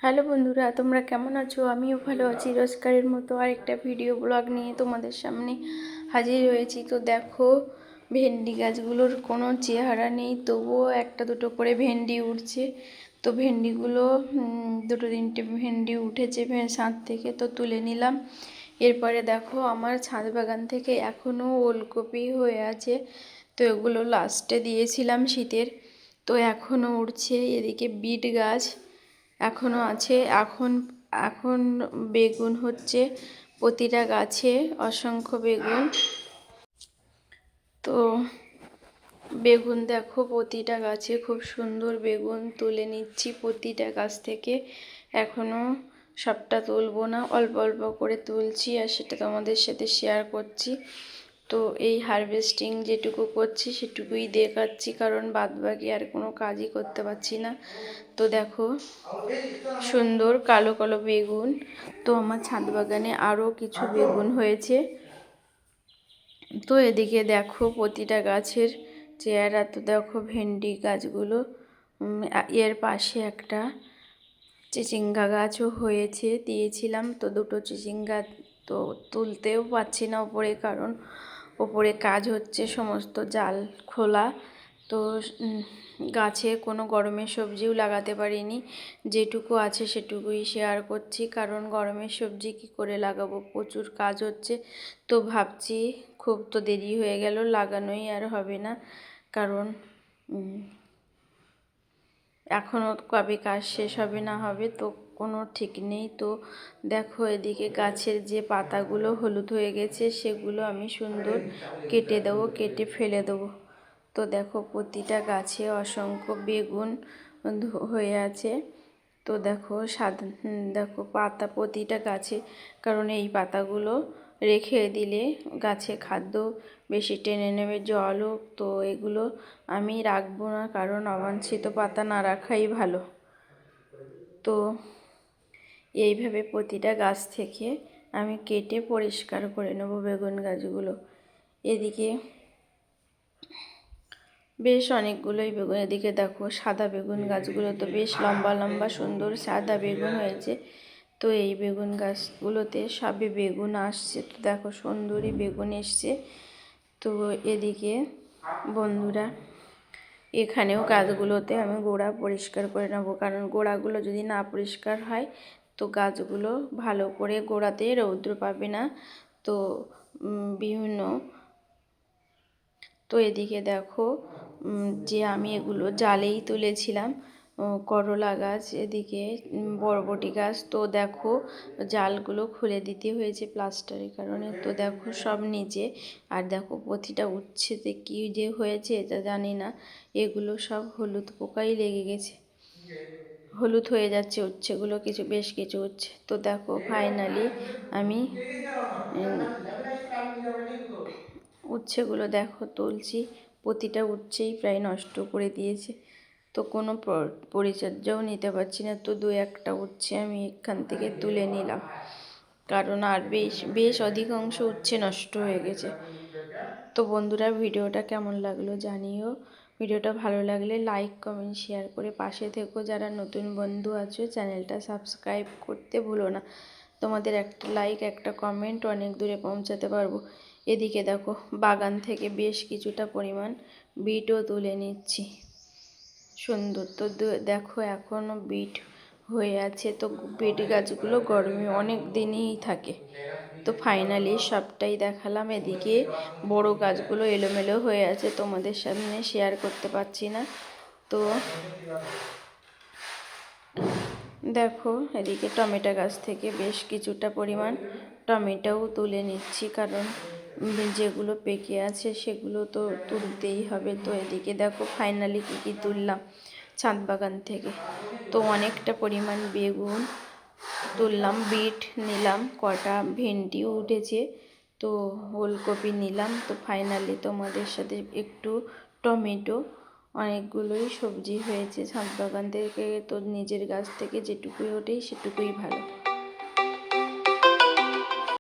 Hello বন্ধুরা, তোমরা কেমন আছো? আমিও ভালো আছি। রোজকারের মতো আরেকটা ভিডিও ব্লগ নিয়ে তোমাদের সামনে হাজির হয়েছি। তো দেখো, ভেন্ডি গাছগুলোর কোনো চেহারা নেই, তবুও একটা দুটো করে ভেন্ডি উঠছে। তো ভেন্ডিগুলো দুটো তিনটে ভেন্ডি উঠেছে ছাদ থেকে, তো তুলে নিলাম। এরপরে দেখো, আমার ছাদ বাগান থেকে এখনও ওলকপি হয়ে আছে। তো এগুলো লাস্টে দিয়েছিলাম শীতের, তো এখনও উঠছে। এদিকে বিট গাছ এখনও আছে। এখন এখন বেগুন হচ্ছে প্রতিটা গাছে, অসংখ্য বেগুন। তো বেগুন দেখো, প্রতিটা গাছে খুব সুন্দর বেগুন তুলে নিচ্ছি প্রতিটা গাছ থেকে। এখনও সবটা তুলবো না, অল্প অল্প করে তুলছি আর সেটা তোমাদের সাথে শেয়ার করছি। তো এই হারভেস্টিং যেটুকু করছি সেটুকুই দেখাচ্ছি, কারণ বাদবাকি আর কোনো কাজই করতে পারছি না। তো দেখো, সুন্দর কালো কালো বেগুন। তো আমার ছাদ বাগানে আরও কিছু বেগুন হয়েছে। তো এদিকে দেখো প্রতিটা গাছের চেহারা। তো দেখো ভেন্ডি গাছগুলো, এর পাশে একটা চিচিঙ্গা গাছও হয়েছে, দিয়েছিলাম। তো দুটো চিচিঙ্গা তো তুলতেও পারছি না ওপরে, কারণ ওপরে কাজ হচ্ছে, সমস্ত জাল খোলা। তো গাছে কোনো গরমের সবজিও লাগাতে পারিনি, যেটুকু আছে সেটুকুই শেয়ার করছি, কারণ গরমের সবজি কি করে লাগাবো, প্রচুর কাজ হচ্ছে। তো ভাবছি খুব তো দেরি হয়ে গেল, লাগানোই আর হবে না, কারণ এখনও কবে কাজ শেষ হবে না হবে তো কোনো ঠিক নেই। তো দেখো, এদিকে গাছের যে পাতাগুলো হলুদ হয়ে গেছে সেগুলো আমি সুন্দর কেটে দেবো, কেটে ফেলে দেবো। তো দেখো প্রতিটা গাছে অসংখ্য বেগুন হয়ে আছে। তো দেখো দেখো পাতা প্রতিটা গাছে, কারণ এই পাতাগুলো রেখে দিলে গাছে খাদ্য বেশি টেনে নেবে, জলও। তো এগুলো আমি রাখবো না, কারণ অবাঞ্ছিত পাতা না রাখাই ভালো। তো এইভাবে প্রতিটা গাছ থেকে আমি কেটে পরিষ্কার করে নেব বেগুন গাছগুলো। এদিকে বেশ অনেকগুলোই বেগুন। এদিকে দেখো সাদা বেগুন গাছগুলো তো বেশ লম্বা লম্বা সুন্দর সাদা বেগুন হয়েছে। তো এই বেগুন গাছগুলোতে সবে বেগুন আসছে। তো দেখো সুন্দরী বেগুন এসছে। তো এদিকে বন্ধুরা, এখানেও গাছগুলোতে আমি গোড়া পরিষ্কার করে নেবো, কারণ গোড়াগুলো যদি না পরিষ্কার হয় তো গাছগুলো ভালো করে গোড়াতে রৌদ্র পাবে না। তো বিভিন্ন তো এদিকে দেখো, যে আমি এগুলো জালেই তুলেছিলাম, করলা গাছ, এদিকে বরবটি গাছ। তো দেখো জালগুলো খুলে দিতে হয়েছে প্লাস্টারের কারণে। তো দেখো সব নিচে, আর দেখো প্রতিটা উচ্ছেতে কী যে হয়েছে এটা জানি না, এগুলো সব হলুদ পোকাই লেগে গেছে, হলুদ হয়ে যাচ্ছে উচ্ছেগুলো, কিছু বেশ কিছু উচ্ছে। তো দেখো ফাইনালি আমি উচ্ছেগুলো দেখো তুলছি, প্রতিটা উচ্ছেই প্রায় নষ্ট করে দিয়েছে। তো কোনো পরিচর্যাও নিতে পারছি না। তো দু একটা উচ্ছে আমি এখান থেকে তুলে নিলাম, কারণ আর বেশ অধিকাংশ উচ্ছে নষ্ট হয়ে গেছে। তো বন্ধুরা, ভিডিওটা কেমন লাগলো জানিও। ভিডিওটা ভালো লাগলে লাইক কমেন্ট শেয়ার করে পাশে থেকো। যারা নতুন বন্ধু আছো চ্যানেলটা সাবস্ক্রাইব করতে ভুলো না। তোমাদের একটা লাইক একটা কমেন্ট অনেক দূরে পৌঁছাতে পারবো। এদিকে দেখো বাগান থেকে বেশ কিছুটা পরিমাণ বিটও তুলে নিচ্ছি, সুন্দর। তো দেখো এখনও বিট হয়ে আছে। তো বিট গাছগুলো গরমে অনেক দিনই থাকে। তো ফাইনালি সবটাই দেখালাম। এদিকে বড় গাছগুলো এলোমেলো হয়ে আছে, তোমাদের সামনে শেয়ার করতে পারছি না। তো দেখো এদিকে টমেটো গাছ থেকে বেশ কিছুটা পরিমাণ টমেটোও তুলে নিচ্ছি, কারণ যেগুলো পেকে আছে সেগুলো তো তুলতেই হবে। তো এদিকে দেখো ফাইনালি কী তুললাম ছাদ বাগান থেকে। তো অনেকটা পরিমাণ বেগুন তুললাম, বিট নিলাম, কটা ভেন্ডিও উঠেছে, তো ওলকপি নিলাম। তো ফাইনালি তোমাদের সাথে একটু টমেটো, অনেকগুলোই সবজি হয়েছে ছাদ বাগান থেকে। তো নিজের গাছ থেকে যেটুকুই ওঠে সেটুকুই ভালো।